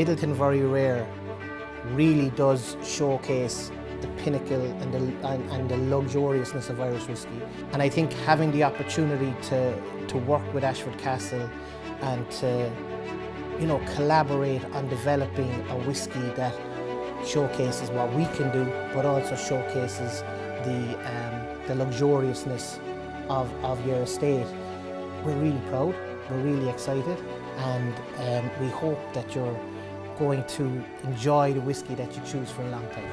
Midleton Very Rare really does showcase the pinnacle and the luxuriousness of Irish whiskey. And I think having the opportunity to work with Ashford Castle and to collaborate on developing a whiskey that showcases what we can do, but also showcases the luxuriousness of your estate. We're really proud, we're really excited, and we hope that you're going to enjoy the whiskey that you choose for a long time.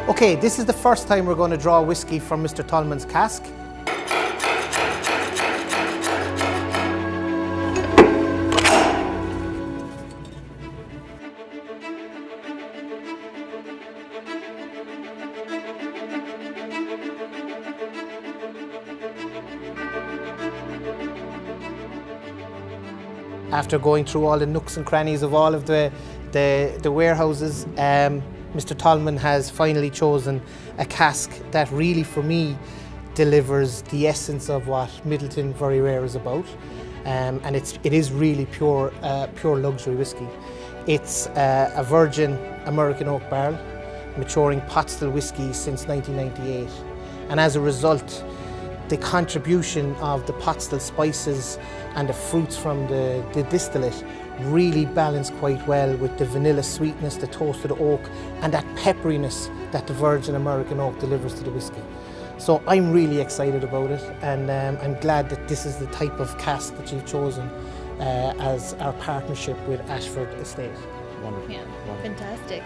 Okay, this is the first time we're going to draw whiskey from Mr. Tollman's cask. After going through all the nooks and crannies of all of the warehouses, Mr. Tollman has finally chosen a cask that really, for me, delivers the essence of what Midleton Very Rare is about, and it is really pure luxury whiskey. It's a virgin American oak barrel, maturing pot still whiskey since 1998, and as a result, the contribution of the pot still spices and the fruits from the distillate really balance quite well with the vanilla sweetness, the toasted oak, and that pepperiness that the virgin American oak delivers to the whiskey. So I'm really excited about it, and I'm glad that this is the type of cask that you've chosen as our partnership with Ashford Estate. Wonderful. Yeah, wonderful. Fantastic.